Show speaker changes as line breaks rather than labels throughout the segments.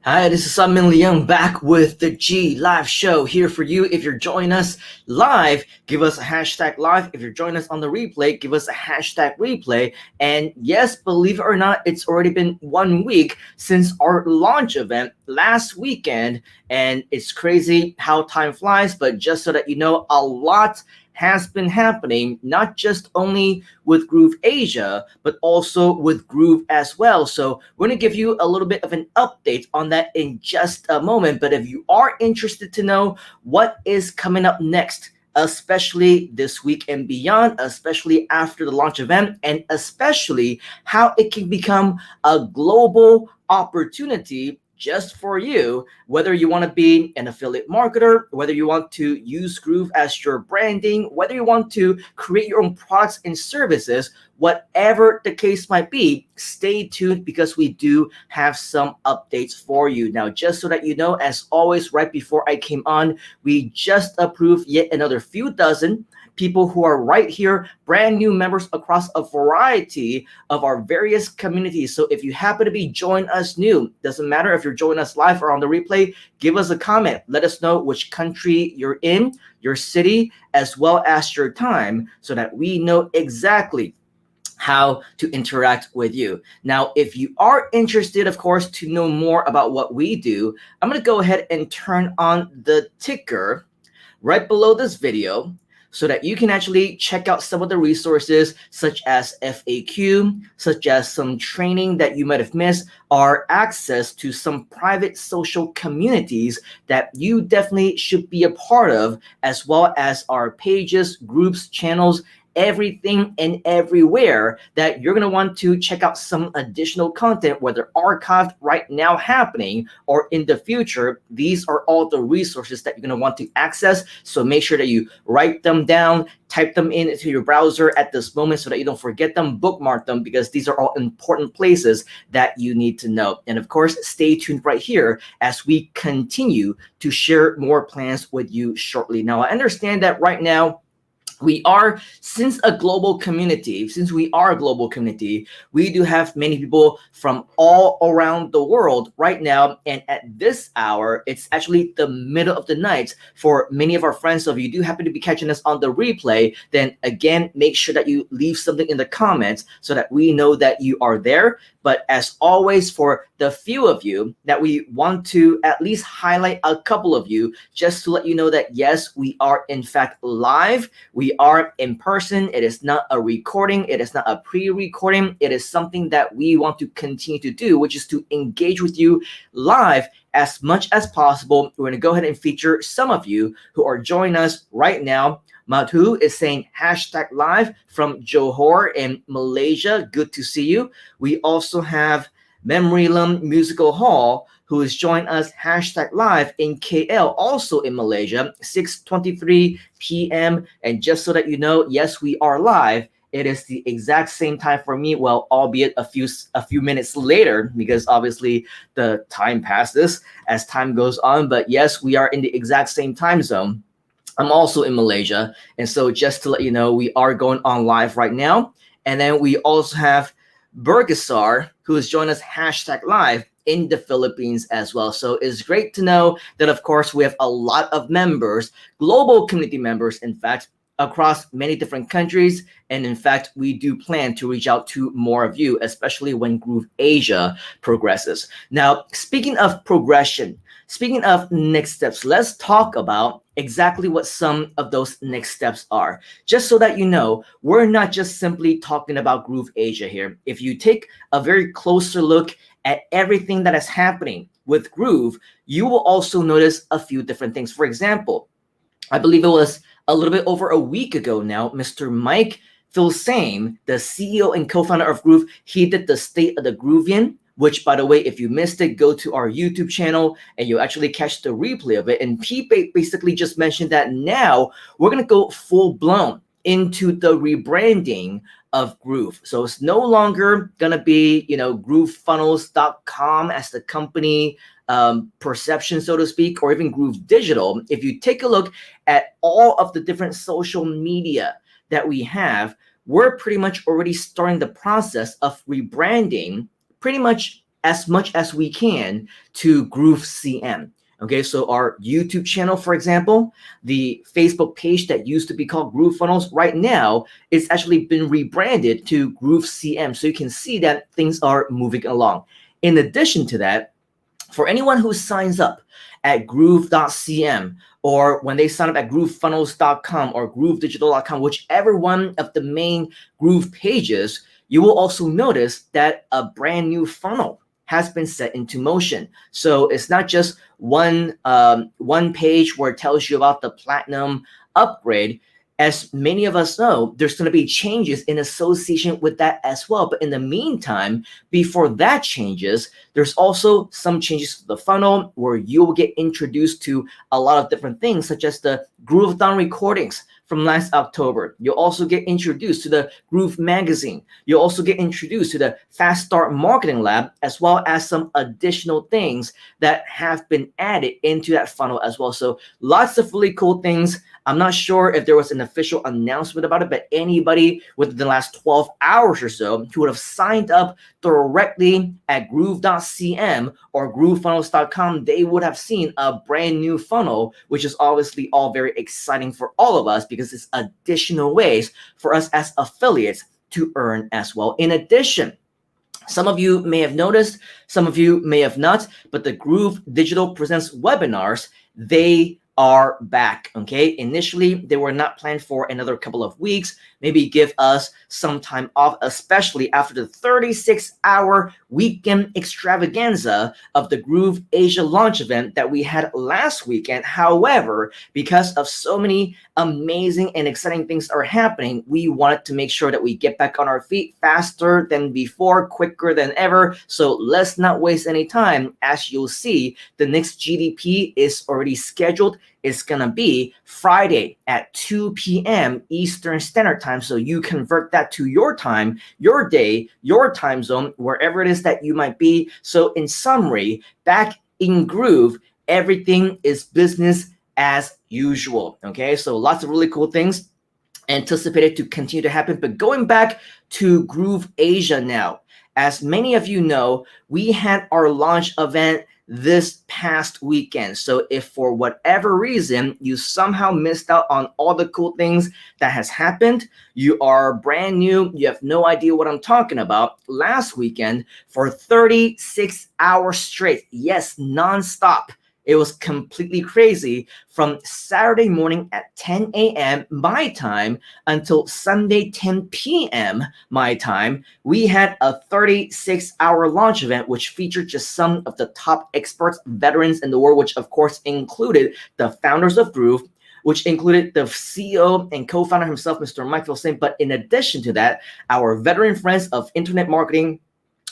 Hi, this is Leung back with the GLIVE show here for you. If you're joining us live, give us a hashtag live. If you're joining us on the replay, give us a hashtag replay. And yes, believe it or not, it's already been 1 week since our launch event last weekend. And it's crazy how time flies, but just so that you know, a lot has been happening, not just only with Groove Asia, but also with Groove as well. So we're going to give you a little bit of an update on that in just a moment. But if you are interested to know what is coming up next, especially this week and beyond, especially after the launch event, and especially how it can become a global opportunity just for you, whether you want to be an affiliate marketer, whether you want to use Groove as your branding, whether you want to create your own products and services, whatever the case might be, stay tuned because we do have some updates for you. Now, just so that you know, as always, right before I came on, we just approved yet another few dozen people who are right here, brand new members across a variety of our various communities. So if you happen to be joining us new, doesn't matter if you're joining us live or on the replay, give us a comment. Let us know which country you're in, your city, as well as your time, so that we know exactly how to interact with you. Now, if you are interested, of course, to know more about what we do, I'm going to go ahead and turn on the ticker right below this video, so that you can actually check out some of the resources such as FAQ, such as some training that you might have missed, or access to some private social communities that you definitely should be a part of, as well as our pages, groups, channels, everything and everywhere that you're going to want to check out some additional content, whether archived right now happening or in the future. These are all the resources that you're going to want to access. So make sure that you write them down, type them into your browser at this moment so that you don't forget them, bookmark them, because these are all important places that you need to know. And of course, stay tuned right here as we continue to share more plans with you shortly. Now, I understand that right now, since we are a global community, we do have many people from all around the world right now. And at this hour, it's actually the middle of the night for many of our friends. So if you do happen to be catching us on the replay, then again, make sure that you leave something in the comments so that we know that you are there. But as always, for the few of you that we want to at least highlight a couple of you, just to let you know that yes, we are in fact live. We are in person. It is not a recording. It is not a pre-recording. It is something that we want to continue to do, which is to engage with you live as much as possible. We're going to go ahead and feature some of you who are joining us right now. Madhu is saying hashtag live from Johor in Malaysia. Good to see you. We also have Memory Lum Musical Hall, who is joining us hashtag live in KL, also in Malaysia, 6:23 p.m. And just so that you know, yes, we are live. It is the exact same time for me, well, albeit a few minutes later, because obviously the time passes as time goes on. But yes, we are in the exact same time zone. I'm also in Malaysia. And so just to let you know, we are going on live right now. And then we also have Burgasar, who has joined us hashtag live in the Philippines as well. So it's great to know that, of course, we have a lot of members, global community members, in fact, across many different countries. And in fact, we do plan to reach out to more of you, especially when Groove Asia progresses. Now, speaking of progression, speaking of next steps, let's talk about exactly what some of those next steps are. Just so that you know, we're not just simply talking about Groove Asia here. If you take a very closer look at everything that is happening with Groove, you will also notice a few different things. For example, I believe it was a little bit over a week ago now, Mr. Mike Filsame, the CEO and co-founder of Groove, he did the State of the Groovian, which, by the way, if you missed it, go to our YouTube channel and you'll actually catch the replay of it. And he basically just mentioned that now we're going to go full-blown into the rebranding of Groove. So it's no longer going to be, groovefunnels.com as the company perception, so to speak, or even Groove Digital. If you take a look at all of the different social media that we have, we're pretty much already starting the process of rebranding pretty much as much as we can to Groove CM. Okay, so our YouTube channel, for example, the Facebook page that used to be called Groove Funnels, right now it's actually been rebranded to Groove CM. So you can see that things are moving along. In addition to that, for anyone who signs up at groove.cm, or when they sign up at groovefunnels.com or groovedigital.com, whichever one of the main Groove pages, you will also notice that a brand new funnel has been set into motion. So it's not just one page where it tells you about the platinum upgrade. As many of us know, there's going to be changes in association with that as well. But in the meantime, before that changes, there's also some changes to the funnel where you will get introduced to a lot of different things, such as the Grooveathon recordings from last October. You'll also get introduced to the Groove magazine. You'll also get introduced to the Fast Start Marketing Lab, as well as some additional things that have been added into that funnel as well. So lots of really cool things. I'm not sure if there was an official announcement about it, but anybody within the last 12 hours or so who would have signed up directly at groove.cm or groovefunnels.com, they would have seen a brand new funnel, which is obviously all very exciting for all of us because it's additional ways for us as affiliates to earn as well. In addition, some of you may have noticed, some of you may have not, but the Groove Digital Presents webinars, they are back. Okay, initially they were not planned for another couple of weeks, maybe give us some time off, especially after the 36-hour weekend extravaganza of the Groove Asia launch event that we had last weekend. However, because of so many amazing and exciting things are happening, we wanted to make sure that we get back on our feet faster than before, quicker than ever. So let's not waste any time. As you'll see, the next GDP is already scheduled. It's gonna be Friday at 2 p.m. Eastern Standard Time. So you convert that to your time, your day, your time zone, wherever it is that you might be. So in summary, back in Groove, everything is business as usual. Okay, so lots of really cool things anticipated to continue to happen. But going back to Groove Asia now, as many of you know, we had our launch event this past weekend. So if for whatever reason you somehow missed out on all the cool things that has happened, you are brand new, you have no idea what I'm talking about, last weekend for 36 hours straight, yes, nonstop, it was completely crazy from Saturday morning at 10 a.m. my time until Sunday 10 p.m. my time. We had a 36-hour launch event which featured just some of the top experts, veterans in the world, which of course included the founders of Groove, which included the CEO and co-founder himself, Mr. Mike Vilsain. But in addition to that, our veteran friends of internet marketing,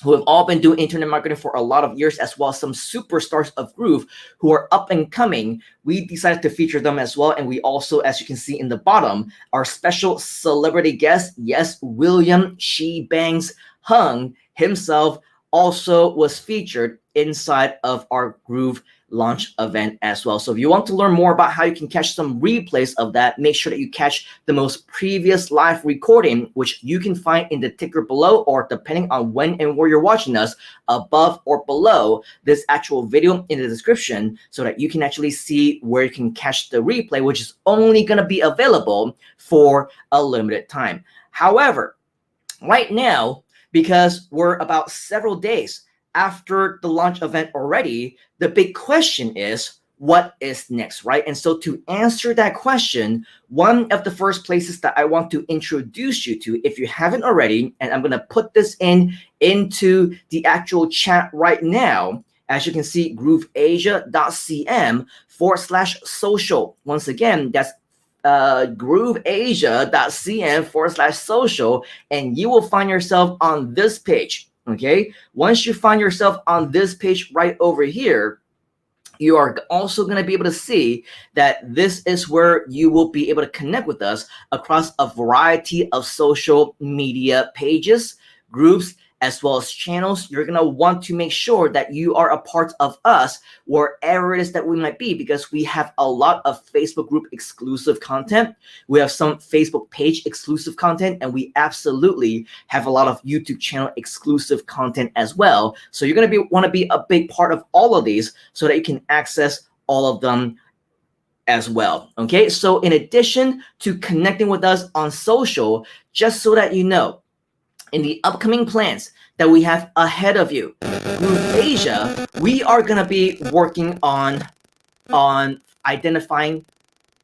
who have all been doing internet marketing for a lot of years, as well as some superstars of Groove who are up and coming, we decided to feature them as well. And we also, as you can see in the bottom, our special celebrity guest, yes, William She Bangs Hung himself also was featured inside of our Groove launch event as well. So if you want to learn more about how you can catch some replays of that, make sure that you catch the most previous live recording, which you can find in the ticker below, or depending on when and where you're watching us, above or below this actual video in the description, so that you can actually see where you can catch the replay, which is only going to be available for a limited time. However, right now, because we're about several days after the launch event already, the big question is, what is next, right? And so to answer that question, one of the first places that I want to introduce you to, if you haven't already, and I'm going to put this into the actual chat right now, as you can see, grooveasia.cm/social. Once again, that's grooveasia.cm/social, and you will find yourself on this page. Okay, once you find yourself on this page right over here, you are also going to be able to see that this is where you will be able to connect with us across a variety of social media pages, groups, as well as channels, you're going to want to make sure that you are a part of us wherever it is that we might be, because we have a lot of Facebook group exclusive content. We have some Facebook page exclusive content, and we absolutely have a lot of YouTube channel exclusive content as well. So you're going to want to be a big part of all of these so that you can access all of them as well. Okay, so in addition to connecting with us on social, just so that you know, in the upcoming plans that we have ahead of you, Groove Asia, we are going to be working on identifying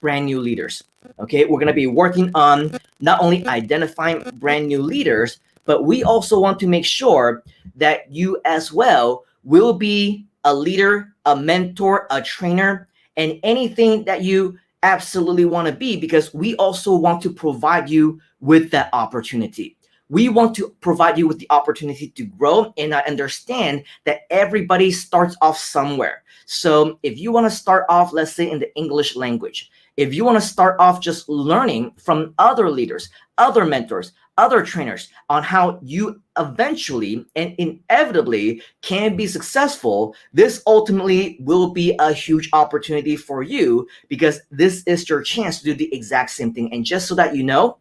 brand new leaders. Okay, we're going to be working on not only identifying brand new leaders, but we also want to make sure that you as well will be a leader, a mentor, a trainer, and anything that you absolutely want to be, because we also want to provide you with that opportunity. We want to provide you with the opportunity to grow, and I understand that everybody starts off somewhere. So if you want to start off, let's say in the English language, if you want to start off just learning from other leaders, other mentors, other trainers on how you eventually and inevitably can be successful, this ultimately will be a huge opportunity for you, because this is your chance to do the exact same thing. And just so that you know,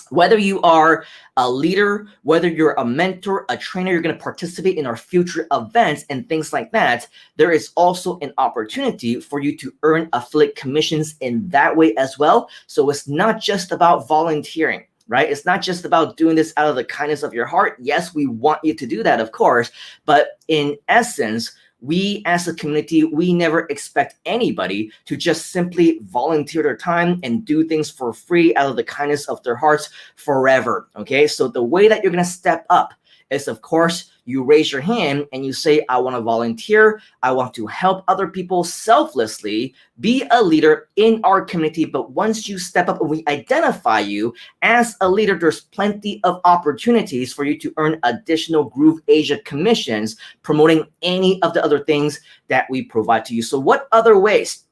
whether you are a leader, whether you're a mentor, a trainer, you're going to participate in our future events and things like that, there is also an opportunity for you to earn affiliate commissions in that way as well. So it's not just about volunteering, right? It's not just about doing this out of the kindness of your heart. Yes, we want you to do that, of course, but in essence, we as a community, we never expect anybody to just simply volunteer their time and do things for free out of the kindness of their hearts forever. Okay, so the way that you're going to step up is, of course, you raise your hand and you say, I want to volunteer. I want to help other people selflessly, be a leader in our community. But once you step up and we identify you as a leader, there's plenty of opportunities for you to earn additional Groove Asia commissions promoting any of the other things that we provide to you. So what other ways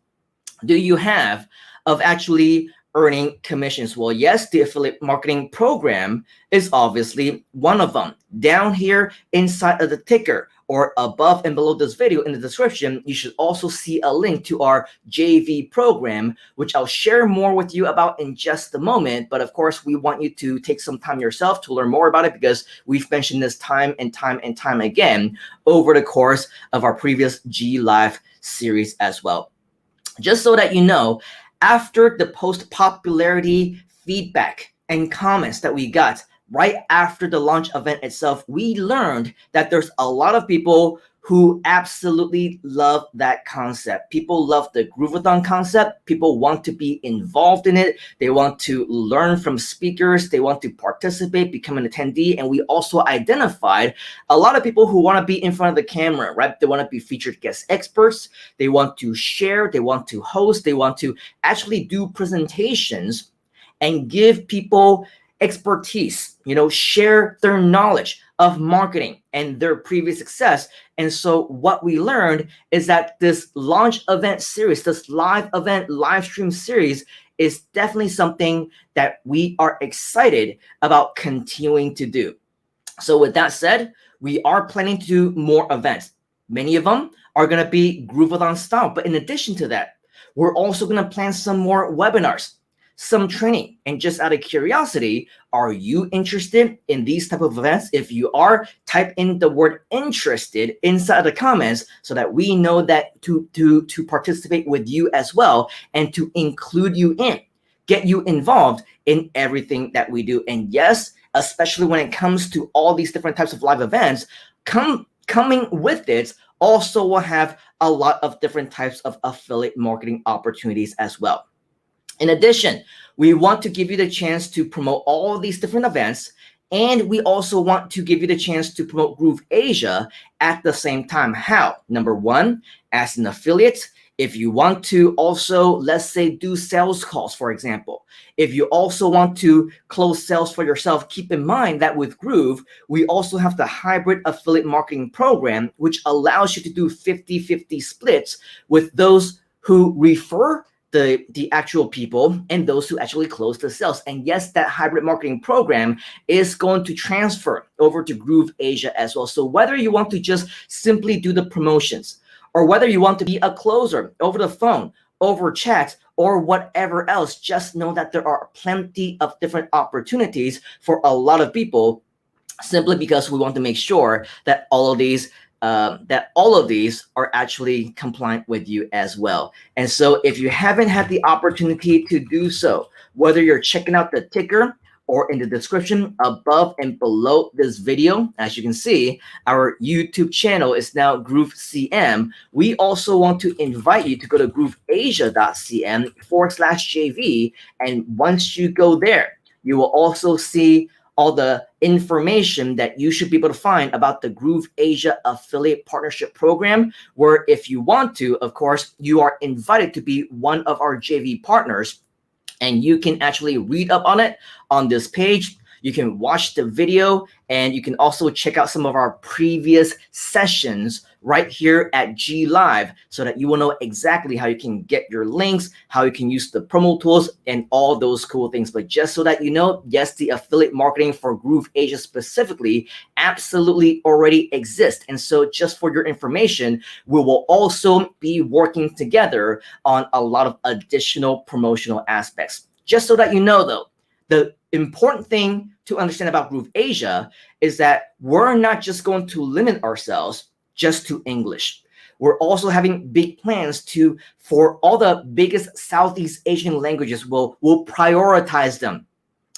do you have of actually earning commissions? Well, yes, the affiliate marketing program is obviously one of them. Down here inside of the ticker or above and below this video in the description, you should also see a link to our JV program, which I'll share more with you about in just a moment. But of course, we want you to take some time yourself to learn more about it, because we've mentioned this time and time and time again over the course of our previous GLIVE series as well. Just so that you know, after the post popularity feedback and comments that we got right after the launch event itself, we learned that there's a lot of people who absolutely love that concept. People love the Groovathon concept. People want to be involved in it. They want to learn from speakers. They want to participate, become an attendee. And we also identified a lot of people who want to be in front of the camera, right? They want to be featured guest experts. They want to share. They want to host. They want to actually do presentations and give people expertise, share their knowledge of marketing and their previous success. And so what we learned is that this launch event series, this live event live stream series, is definitely something that we are excited about continuing to do. So with that said, we are planning to do more events. Many of them are going to be Groovathon style. But in addition to that, we're also going to plan some more webinars, some training. And just out of curiosity, are you interested in these type of events? If you are, type in the word interested inside the comments so that we know that to participate with you as well, and to include you in, get you involved in everything that we do. And yes, especially when it comes to all these different types of live events, coming with it also will have a lot of different types of affiliate marketing opportunities as well. In addition, we want to give you the chance to promote all of these different events, and we also want to give you the chance to promote Groove Asia at the same time. How? Number one, as an affiliate, if you want to also, let's say, do sales calls, for example. If you also want to close sales for yourself, keep in mind that with Groove, we also have the hybrid affiliate marketing program, which allows you to do 50-50 splits with those who refer the actual people and those who actually close the sales. And yes, that hybrid marketing program is going to transfer over to Groove Asia as well. So whether you want to just simply do the promotions, or whether you want to be a closer over the phone, over chat, or whatever else, just know that there are plenty of different opportunities for a lot of people, simply because we want to make sure that all of these are actually compliant with you as well. And so if you haven't had the opportunity to do so, whether you're checking out the ticker or in the description above and below this video, as you can see, our YouTube channel is now Groove CM. We also want to invite you to go to grooveasia.cm/JV. And once you go there, you will also see all the information that you should be able to find about the Groove Asia Affiliate Partnership Program, where if you want to, of course, you are invited to be one of our JV partners, and you can actually read up on it on this page. You can watch the video, and you can also check out some of our previous sessions right here at GLIVE, so that you will know exactly how you can get your links, how you can use the promo tools, and all those cool things. But just so that you know, yes, the affiliate marketing for Groove Asia specifically absolutely already exists. And so just for your information, we will also be working together on a lot of additional promotional aspects. Just so that you know, though, the important thing to understand about Groove Asia is that we're not just going to limit ourselves just to English. We're also having big plans for all the biggest Southeast Asian languages. We'll prioritize them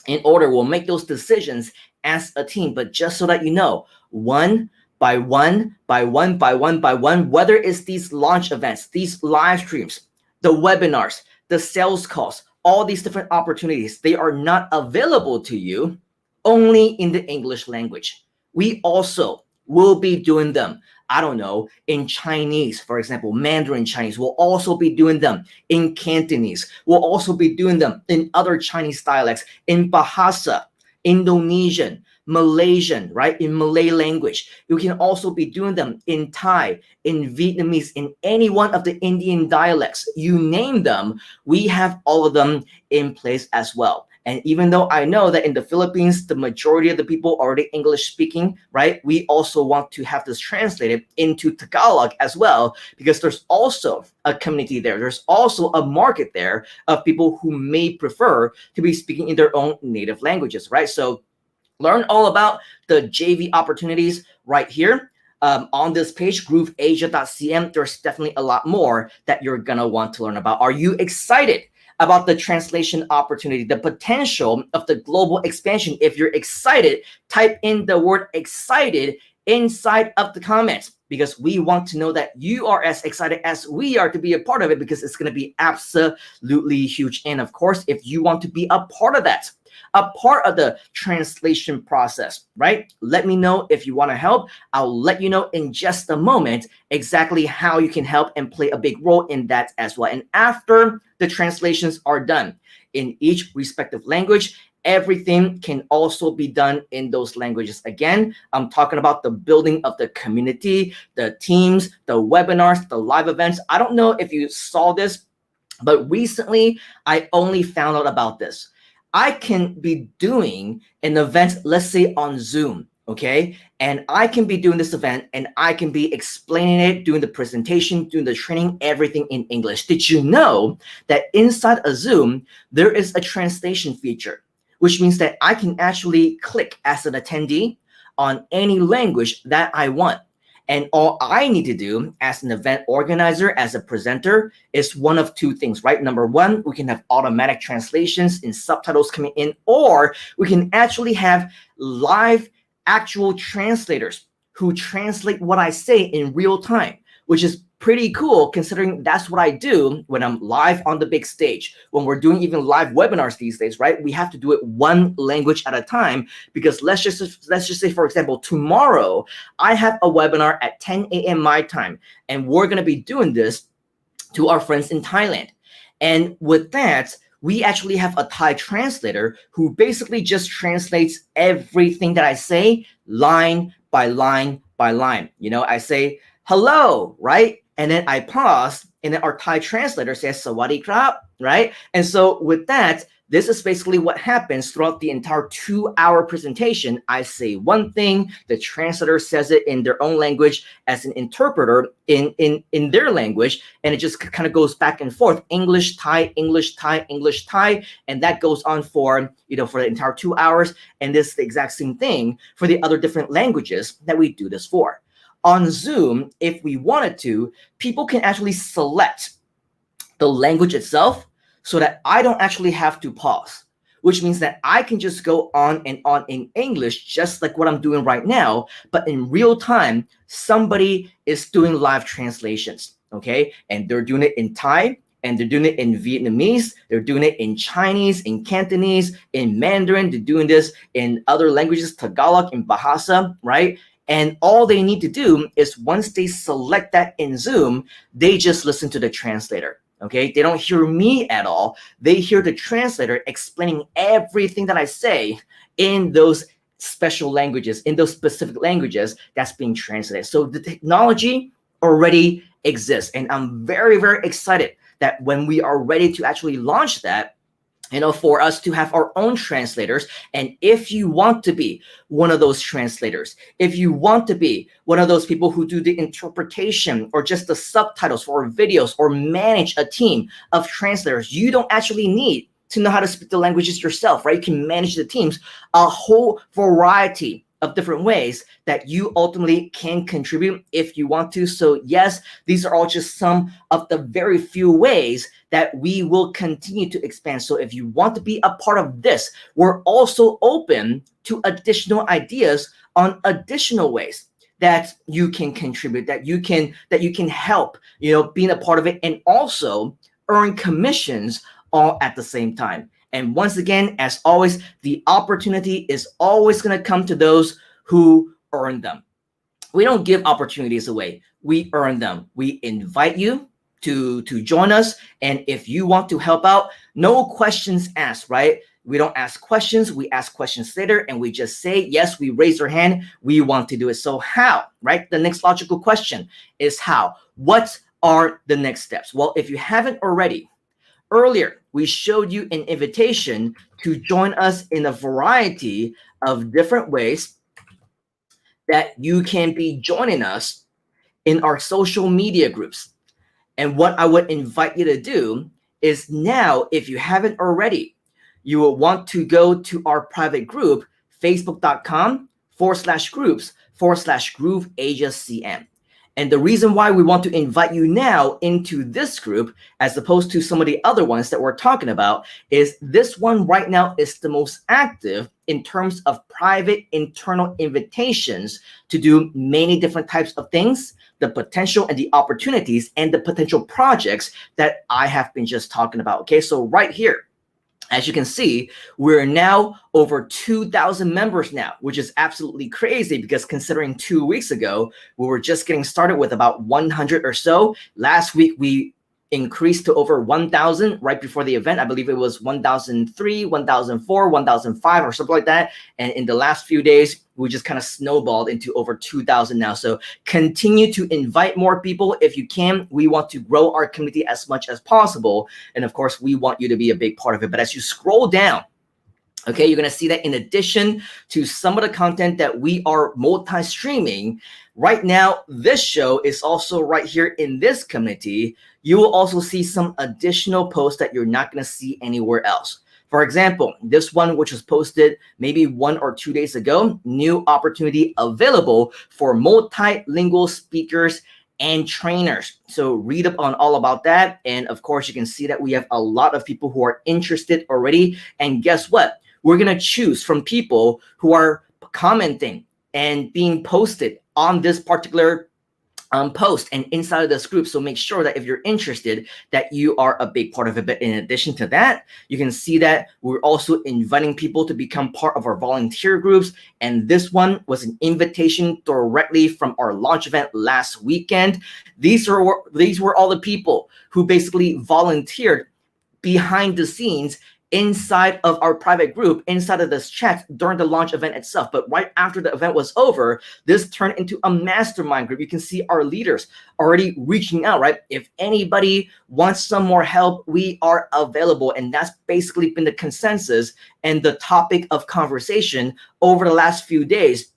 in order. We'll make those decisions as a team. But just so that you know, one by one, whether it's these launch events, these live streams, the webinars, the sales calls, all these different opportunities, they are not available to you only in the English language. We also will be doing them, I don't know, in Chinese, for example, Mandarin Chinese. We'll also be doing them in Cantonese. We'll also be doing them in other Chinese dialects, in Bahasa, Indonesian, Malaysian, right? In Malay language. You can also be doing them in Thai, in Vietnamese, in any one of the Indian dialects. You name them, we have all of them in place as well. And even though I know that in the Philippines, the majority of the people are already English speaking, right? We also want to have this translated into Tagalog as well, because there's also a community there. There's also a market there of people who may prefer to be speaking in their own native languages, right? So learn all about the JV opportunities right here on this page, grooveasia.cm. There's definitely a lot more that you're going to want to learn about. Are you excited about the translation opportunity, the potential of the global expansion? If you're excited, type in the word excited inside of the comments, because we want to know that you are as excited as we are to be a part of it, because it's going to be absolutely huge. And of course, if you want to be a part of that, a part of the translation process, right? Let me know if you want to help. I'll let you know in just a moment exactly how you can help and play a big role in that as well. And after the translations are done in each respective language, everything can also be done in those languages. Again, I'm talking about the building of the community, the teams, the webinars, the live events. I don't know if you saw this, but recently I only found out about this. I can be doing an event, let's say on Zoom, okay? And I can be doing this event and I can be explaining it, doing the presentation, doing the training, everything in English. Did you know that inside a Zoom, there is a translation feature, which means that I can actually click as an attendee on any language that I want. And all I need to do as an event organizer, as a presenter, is one of two things, right? Number one, we can have automatic translations and subtitles coming in, or we can actually have live actual translators who translate what I say in real time, which is pretty cool considering that's what I do when I'm live on the big stage. When we're doing even live webinars these days, right? We have to do it one language at a time, because let's just say, for example, tomorrow I have a webinar at 10 a.m. my time, and we're going to be doing this to our friends in Thailand. And with that, we actually have a Thai translator who basically just translates everything that I say line by line by line. You know, I say hello, right? And then I pause and then our Thai translator says Sawadee krap, right? And so with that, this is basically what happens throughout the entire 2-hour presentation. I say one thing, the translator says it in their own language as an interpreter in their language, and it just kind of goes back and forth, English, Thai, English, Thai, English, Thai, and that goes on for, for the entire 2 hours. And this is the exact same thing for the other different languages that we do this for. On Zoom, if we wanted to, people can actually select the language itself so that I don't actually have to pause, which means that I can just go on and on in English, just like what I'm doing right now, but in real time, somebody is doing live translations, okay? And they're doing it in Thai, and they're doing it in Vietnamese, they're doing it in Chinese, in Cantonese, in Mandarin, they're doing this in other languages, Tagalog, in Bahasa, right? And all they need to do is once they select that in Zoom, they just listen to the translator. Okay, they don't hear me at all. They hear the translator explaining everything that I say in those special languages, in those specific languages that's being translated. So the technology already exists. And I'm very, very excited that when we are ready to actually launch that, for us to have our own translators. And if you want to be one of those translators, if you want to be one of those people who do the interpretation or just the subtitles for videos or manage a team of translators, you don't actually need to know how to speak the languages yourself, right? You can manage the teams, a whole variety of different ways that you ultimately can contribute if you want to. So yes, these are all just some of the very few ways that we will continue to expand. So if you want to be a part of this, we're also open to additional ideas on additional ways that you can contribute, that you can help, being a part of it, and also earn commissions all at the same time. And once again, as always, the opportunity is always going to come to those who earn them. We don't give opportunities away. We earn them. We invite you to join us. And if you want to help out, no questions asked, right? We don't ask questions. We ask questions later, and we just say, yes, we raise our hand. We want to do it. So how, right? The next logical question is how. What are the next steps? Well, if you haven't already, earlier, we showed you an invitation to join us in a variety of different ways that you can be joining us in our social media groups. And what I would invite you to do is now, if you haven't already, you will want to go to our private group, facebook.com/groups/Groove Asia CM. And the reason why we want to invite you now into this group, as opposed to some of the other ones that we're talking about, is this one right now is the most active in terms of private internal invitations to do many different types of things, the potential and the opportunities and the potential projects that I have been just talking about. Okay, so right here, as you can see, we're now over 2,000 members now, which is absolutely crazy because considering 2 weeks ago, we were just getting started with about 100 or so. Last week, we increased to over 1,000 right before the event. I believe it was 1,003, 1,004, 1,005 or something like that. And in the last few days, we just kind of snowballed into over 2,000 now. So continue to invite more people if you can. We want to grow our community as much as possible. And of course, we want you to be a big part of it. But as you scroll down, okay, you're going to see that in addition to some of the content that we are multi-streaming, right now, this show is also right here in this community. You will also see some additional posts that you're not going to see anywhere else. For example, this one, which was posted maybe 1 or 2 days ago, new opportunity available for multilingual speakers and trainers. So read up on all about that. And of course, you can see that we have a lot of people who are interested already. And guess what? We're going to choose from people who are commenting and being posted on this particular post and inside of this group. So make sure that if you're interested, that you are a big part of it. But in addition to that, you can see that we're also inviting people to become part of our volunteer groups. And this one was an invitation directly from our launch event last weekend. These were all the people who basically volunteered behind the scenes inside of our private group, inside of this chat during the launch event itself. But right after the event was over, this turned into a mastermind group. You can see our leaders already reaching out, right? If anybody wants some more help, we are available. And that's basically been the consensus and the topic of conversation over the last few days,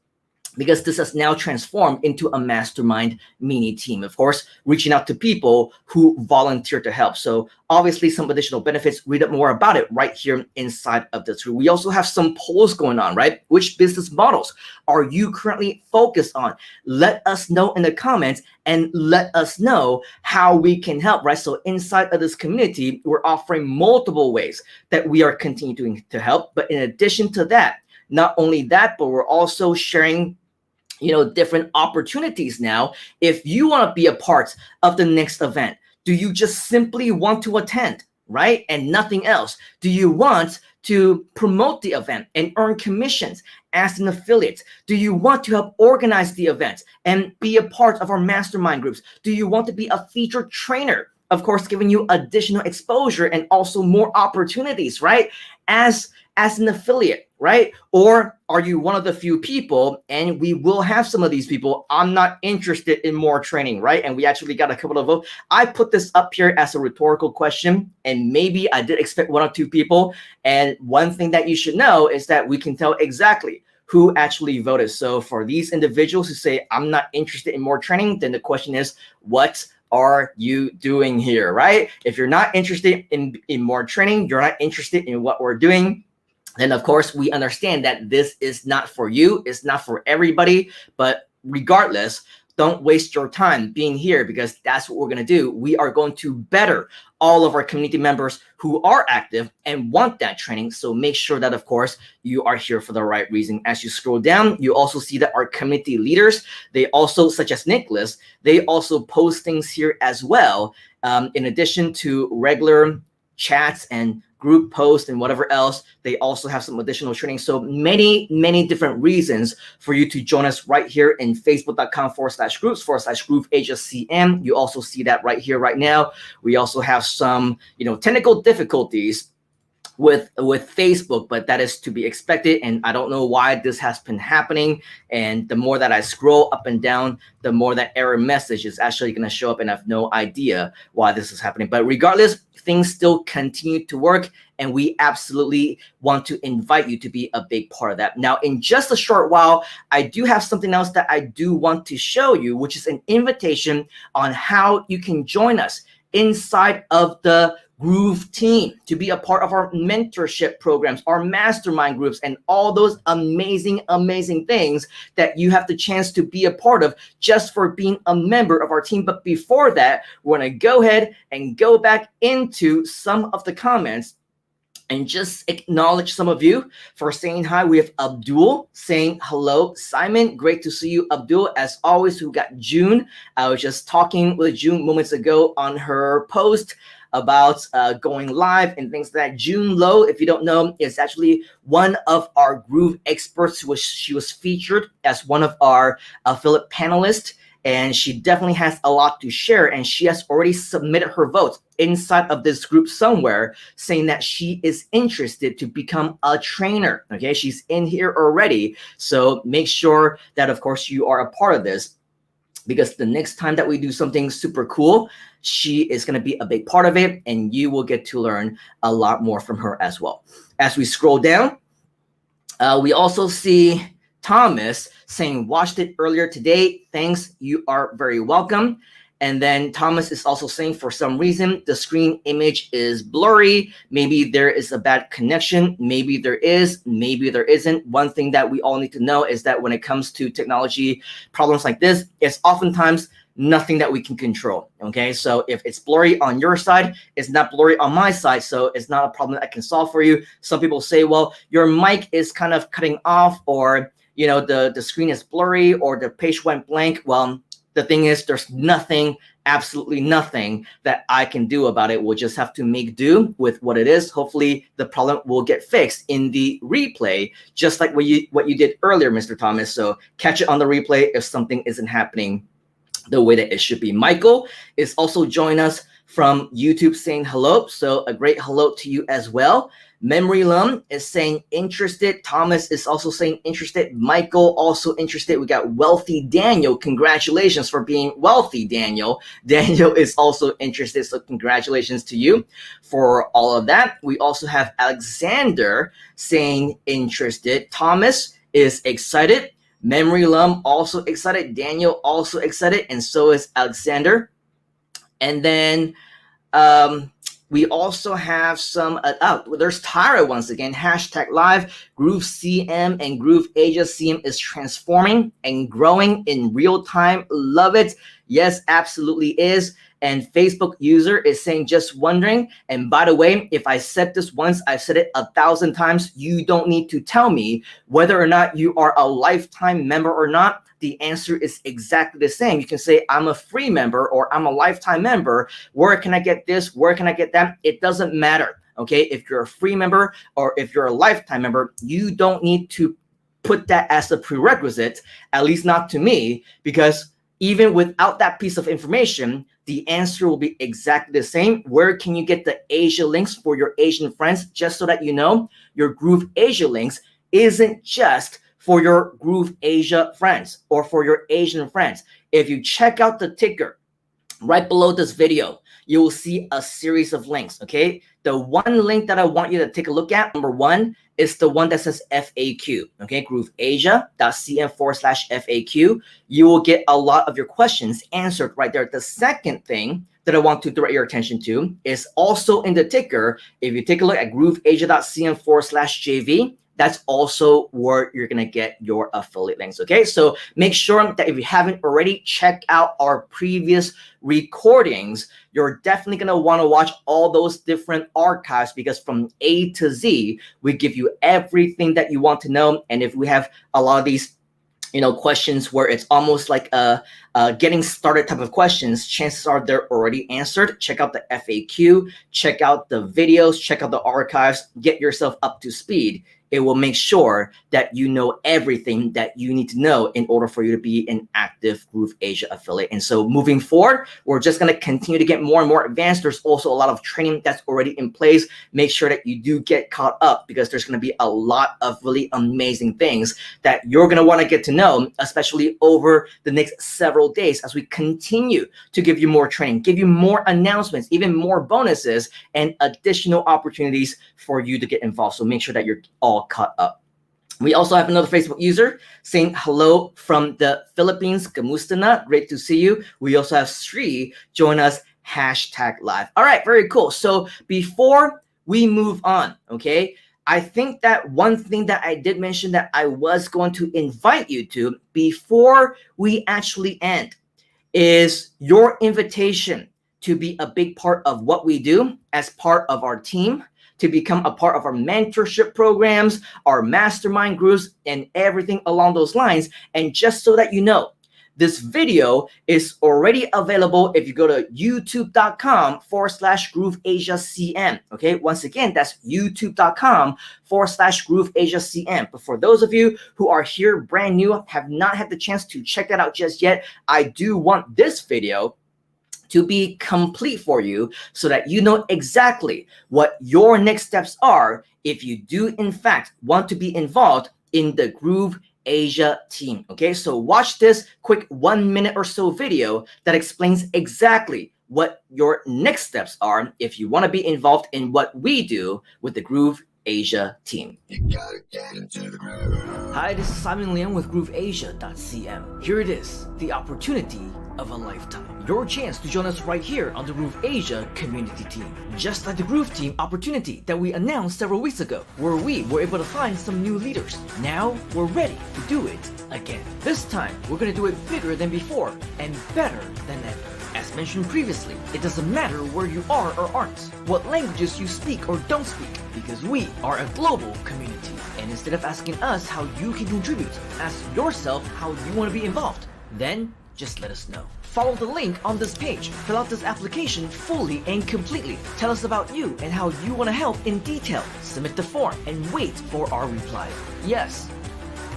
because this has now transformed into a mastermind mini team, of course, reaching out to people who volunteer to help. So obviously some additional benefits, read up more about it right here inside of this group. We also have some polls going on, right? Which business models are you currently focused on? Let us know in the comments and let us know how we can help, right? So inside of this community, we're offering multiple ways that we are continuing to help. But in addition to that, not only that, but we're also sharing different opportunities now. If you want to be a part of the next event, do you just simply want to attend, right? And nothing else? Do you want to promote the event and earn commissions as an affiliate? Do you want to help organize the events and be a part of our mastermind groups? Do you want to be a featured trainer? Of course, giving you additional exposure and also more opportunities, right? As an affiliate, right? Or are you one of the few people, and we will have some of these people, I'm not interested in more training, right? And we actually got a couple of votes. I put this up here as a rhetorical question, and maybe I did expect 1 or 2 people. And one thing that you should know is that we can tell exactly who actually voted. So for these individuals who say, I'm not interested in more training, then the question is, what are you doing here, right? If you're not interested in more training, you're not interested in what we're doing, then of course we understand that this is not for you. It's not for everybody. But regardless, don't waste your time being here, because that's what we're going to do. We are going to better all of our community members who are active and want that training. So make sure that, of course, you are here for the right reason. As you scroll down, you also see that our community leaders, they also, such as Nicholas, they also post things here as well. In addition to regular chats and group posts and whatever else, they also have some additional training. So many different reasons for you to join us right here in facebook.com/groups/groove HSCM. You also see that right here, right now. We also have some, technical difficulties with Facebook, but that is to be expected. And I don't know why this has been happening. And the more that I scroll up and down, the more that error message is actually going to show up, and I have no idea why this is happening. But regardless, things still continue to work, and we absolutely want to invite you to be a big part of that. Now, in just a short while, I do have something else that I do want to show you, which is an invitation on how you can join us inside of the Groove team to be a part of our mentorship programs, our mastermind groups, and all those amazing things that you have the chance to be a part of just for being a member of our team. But before that, we're going to go ahead and go back into some of the comments and just acknowledge some of you for saying hi. We have Abdul saying hello. Simon, great to see you. Abdul, as always, we got June. I was just talking with June moments ago on her post about going live and things like that. June Lowe, if you don't know, is actually one of our Groove experts. She was featured as one of our affiliate panelists, and she definitely has a lot to share, and she has already submitted her votes inside of this group somewhere, saying that she is interested to become a trainer. Okay, she's in here already. So make sure that, of course, you are a part of this, because the next time that we do something super cool, she is going to be a big part of it, and you will get to learn a lot more from her as well. As we scroll down, we also see Thomas saying, watched it earlier today. Thanks. You are very welcome. And then Thomas is also saying, for some reason, the screen image is blurry. Maybe there is a bad connection. Maybe there is, maybe there isn't. One thing that we all need to know is that when it comes to technology problems like this, it's oftentimes nothing that we can control. Okay, so if it's blurry on your side, it's not blurry on my side, so it's not a problem that I can solve for you. Some people say, well, your mic is kind of cutting off, or the screen is blurry, or the page went blank. Well, the thing is, there's nothing, absolutely nothing that I can do about it. We'll just have to make do with what it is. Hopefully the problem will get fixed in the replay, just like what you did earlier, Mr. Thomas. So catch it on the replay if something isn't happening the way that it should be. Michael is also joining us from YouTube saying hello. So a great hello to you as well. Memory Leung is saying interested. Thomas is also saying interested. Michael also interested. We got Wealthy Daniel. Congratulations for being wealthy, Daniel. Daniel is also interested. So congratulations to you for all of that. We also have Alexander saying interested. Thomas is excited. Memory Leung also excited. Daniel also excited. And so is Alexander. And then we also have some, there's Tyra once again, #live, Groove CM and Groove Asia CM is transforming and growing in real time. Love it. Yes, absolutely is. And Facebook user is saying, just wondering. And by the way, if I said this once, I've said it 1,000 times. You don't need to tell me whether or not you are a lifetime member or not. The answer is exactly the same. You can say, I'm a free member or I'm a lifetime member. Where can I get this? Where can I get that? It doesn't matter. Okay. If you're a free member or if you're a lifetime member, you don't need to put that as a prerequisite, at least not to me, because even without that piece of information, the answer will be exactly the same. Where can you get the Asia links for your Asian friends? Just so that you know, your Groove Asia links isn't just for your Groove Asia friends or for your Asian friends. If you check out the ticker right below this video, you will see a series of links, okay? The one link that I want you to take a look at, number one, is the one that says FAQ, okay? grooveasia.cm/FAQ. You will get a lot of your questions answered right there. The second thing that I want to direct your attention to is also in the ticker. If you take a look at grooveasia.cm/JV, that's also where you're going to get your affiliate links. Okay, so make sure that if you haven't already, check out our previous recordings. You're definitely going to want to watch all those different archives, because from A to Z, we give you everything that you want to know. And if we have a lot of these questions where it's almost like a getting started type of questions, chances are they're already answered. Check out the FAQ, check out the videos, check out the archives, get yourself up to speed. It will make sure that you know everything that you need to know in order for you to be an active Groove Asia affiliate. And so moving forward, we're just going to continue to get more and more advanced. There's also a lot of training that's already in place. Make sure that you do get caught up, because there's going to be a lot of really amazing things that you're going to want to get to know, especially over the next several days as we continue to give you more training, give you more announcements, even more bonuses and additional opportunities for you to get involved. So make sure that you're all caught up. We also have another Facebook user saying hello from the Philippines. Kamustana, great to see you. We also have Sri join us, #live. All right, very cool. So before we move on, okay, I think that one thing that I did mention that I was going to invite you to before we actually end is your invitation to be a big part of what we do as part of our team, to become a part of our mentorship programs, our mastermind groups, and everything along those lines. And just so that you know, this video is already available if you go to youtube.com/GrooveAsiaCM. Okay, once again, that's youtube.com/GrooveAsiaCM. But for those of you who are here brand new, have not had the chance to check that out just yet, I do want this video to be complete for you so that you know exactly what your next steps are if you do in fact want to be involved in the Groove Asia team. Okay, so watch this quick 1 minute or so video that explains exactly what your next steps are if you want to be involved in what we do with the Groove Asia team. Hi, this is Simon Leung with grooveasia.cm. Here it is, the opportunity of a lifetime. Your chance to join us right here on the Groove Asia community team. Just like the Groove team opportunity that we announced several weeks ago, where we were able to find some new leaders. Now we're ready to do it again. This time, we're going to do it bigger than before and better than ever. As mentioned previously, it doesn't matter where you are or aren't, what languages you speak or don't speak, because we are a global community. And instead of asking us how you can contribute, ask yourself how you want to be involved. Then, just let us know. Follow the link on this page, fill out this application fully and completely. Tell us about you and how you want to help in detail. Submit the form and wait for our reply. Yes,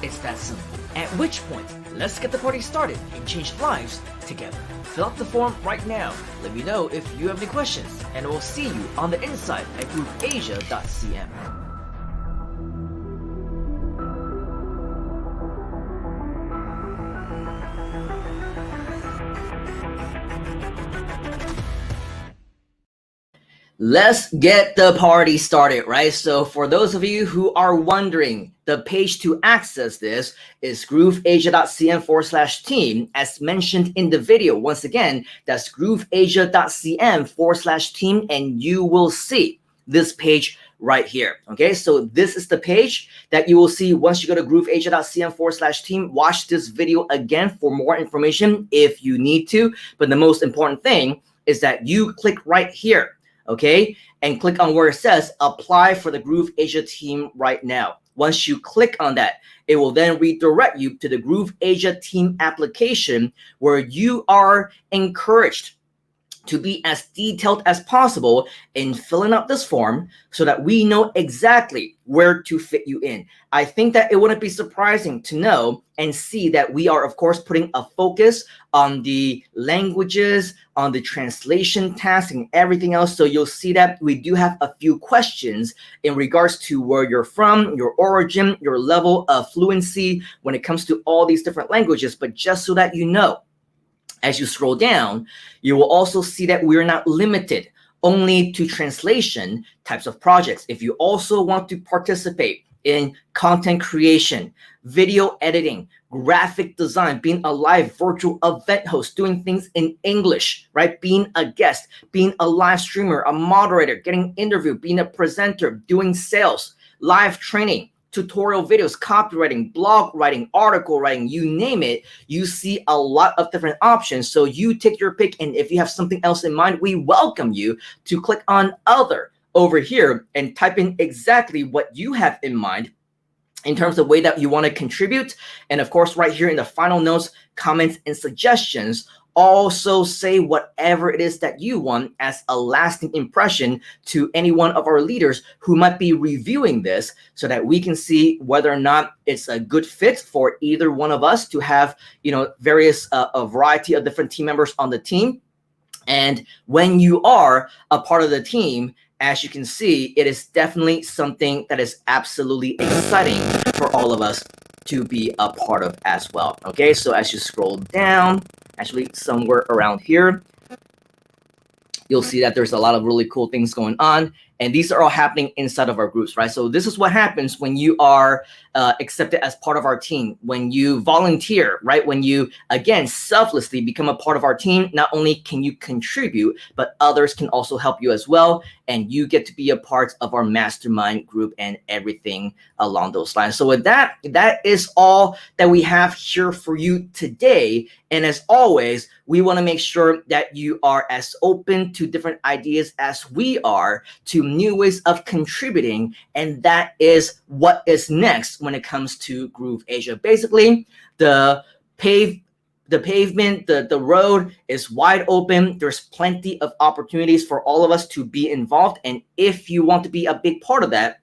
it's that simple. At which point, let's get the party started and change lives together. Fill out the form right now. Let me know if you have any questions, and we'll see you on the inside at grooveasia.cm. Let's get the party started, right? So for those of you who are wondering, the page to access this is grooveasia.cm/team, as mentioned in the video. Once again, that's grooveasia.cm/team, and you will see this page right here. Okay, so this is the page that you will see once you go to grooveasia.cm/team. Watch this video again for more information if you need to. But the most important thing is that you click right here, okay, and click on where it says apply for the Groove Asia team right now. Once you click on that, it will then redirect you to the Groove Asia team application, where you are encouraged to be as detailed as possible in filling out this form so that we know exactly where to fit you in. I think that it wouldn't be surprising to know and see that we are, of course, putting a focus on the languages, on the translation tasks, and everything else. So you'll see that we do have a few questions in regards to where you're from, your origin, your level of fluency when it comes to all these different languages. But just so that you know, as you scroll down, you will also see that we're not limited only to translation types of projects. If you also want to participate in content creation, video editing, graphic design, being a live virtual event host, doing things in English, right? Being a guest, being a live streamer, a moderator, getting interviewed, being a presenter, doing sales, live training, tutorial videos, copywriting, blog writing, article writing, you name it, you see a lot of different options. So you take your pick, and if you have something else in mind, we welcome you to click on other over here and type in exactly what you have in mind in terms of way that you want to contribute. And of course, right here in the final notes, comments, and suggestions, also say whatever it is that you want as a lasting impression to any one of our leaders who might be reviewing this, so that we can see whether or not it's a good fit for either one of us to have, various a variety of different team members on the team. And when you are a part of the team, as you can see, it is definitely something that is absolutely exciting for all of us to be a part of as well. Okay, so as you scroll down, actually somewhere around here, you'll see that there's a lot of really cool things going on. And these are all happening inside of our groups, right? So this is what happens when you are accepted as part of our team, when you volunteer, right? When you, again, selflessly become a part of our team, not only can you contribute, but others can also help you as well. And you get to be a part of our mastermind group and everything along those lines. So with that, that is all that we have here for you today. And as always, we want to make sure that you are as open to different ideas as we are to new ways of contributing. And that is what is next when it comes to Groove Asia. Basically, the pavement, the road is wide open. There's plenty of opportunities for all of us to be involved. And if you want to be a big part of that,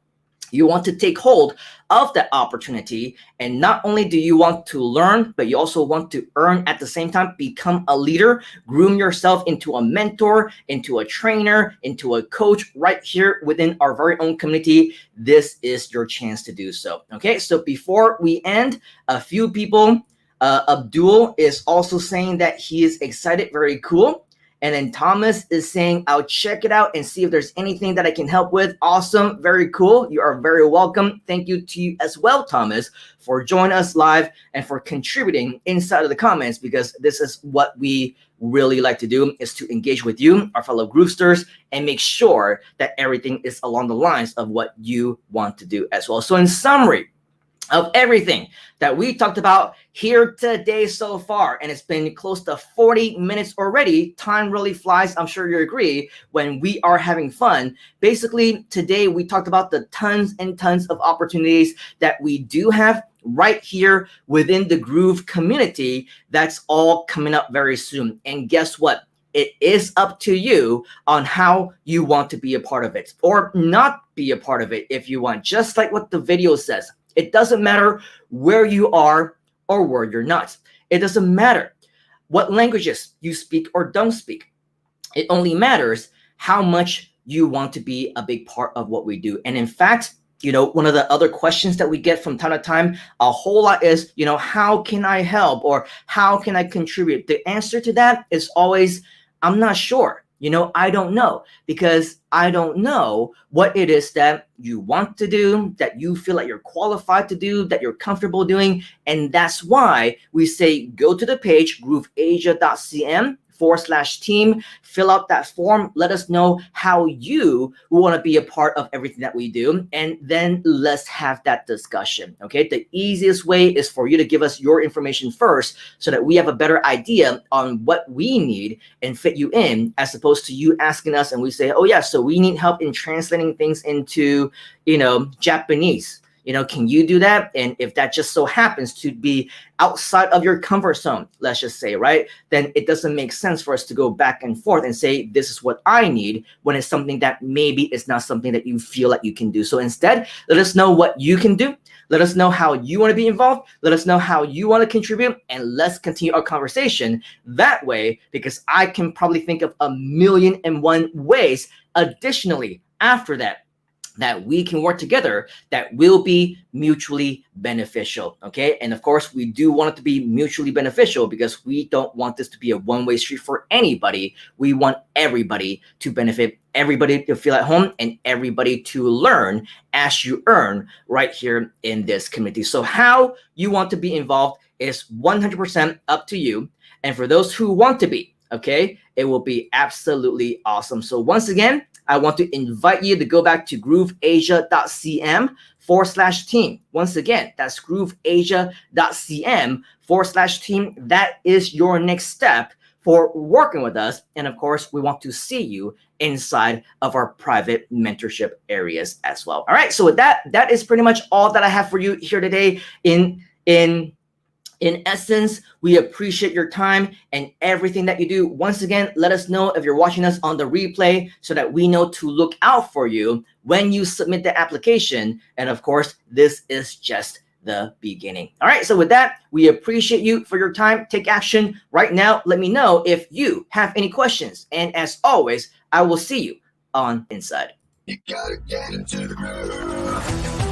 you want to take hold of that opportunity. And not only do you want to learn, but you also want to earn at the same time, become a leader, groom yourself into a mentor, into a trainer, into a coach right here within our very own community. This is your chance to do so. Okay, so before we end, a few people, Abdul is also saying that he is excited, very cool. And then Thomas is saying, I'll check it out and see if there's anything that I can help with. Awesome. Very cool. You are very welcome. Thank you to you as well, Thomas, for joining us live and for contributing inside of the comments, because this is what we really like to do, is to engage with you, our fellow Groovesters, and make sure that everything is along the lines of what you want to do as well. So in summary of everything that we talked about here today so far, and it's been close to 40 minutes already. Time really flies. I'm sure you agree when we are having fun. Basically, today we talked about the tons and tons of opportunities that we do have right here within the Groove community. That's all coming up very soon. And guess what? It is up to you on how you want to be a part of it or not be a part of it if you want, just like what the video says. It doesn't matter where you are or where you're not. It doesn't matter what languages you speak or don't speak. It only matters how much you want to be a big part of what we do. And in fact, one of the other questions that we get from time to time a whole lot is, how can I help or how can I contribute? The answer to that is always, I'm not sure. I don't know, because I don't know what it is that you want to do, that you feel like you're qualified to do, that you're comfortable doing. And that's why we say go to the page grooveasia.cm/team, fill out that form, let us know how you want to be a part of everything that we do, and then let's have that discussion. Okay, the easiest way is for you to give us your information first so that we have a better idea on what we need and fit you in, as opposed to you asking us and we say, oh yeah, so we need help in translating things into Japanese. Can you do that? And if that just so happens to be outside of your comfort zone, let's just say, right, then it doesn't make sense for us to go back and forth and say, this is what I need, when it's something that maybe is not something that you feel like you can do. So instead, let us know what you can do. Let us know how you want to be involved. Let us know how you want to contribute, and let's continue our conversation that way, because I can probably think of 1,000,001 ways additionally after that we can work together that will be mutually beneficial. Okay, and of course we do want it to be mutually beneficial, because we don't want this to be a one-way street for anybody. We want everybody to benefit, everybody to feel at home, and everybody to learn as you earn right here in this community. So how you want to be involved is 100% up to you. And for those who want to be, okay, it will be absolutely awesome. So once again, I want to invite you to go back to grooveasia.cm/team. Once again, that's grooveasia.cm/team. That is your next step for working with us. And of course, we want to see you inside of our private mentorship areas as well. All right, so with that is pretty much all that I have for you here today. In essence, we appreciate your time and everything that you do. Once again, let us know if you're watching us on the replay so that we know to look out for you when you submit the application. And of course, this is just the beginning. All right, so with that, we appreciate you for your time. Take action right now. Let me know if you have any questions. And as always, I will see you on Inside. You gotta get into the groove.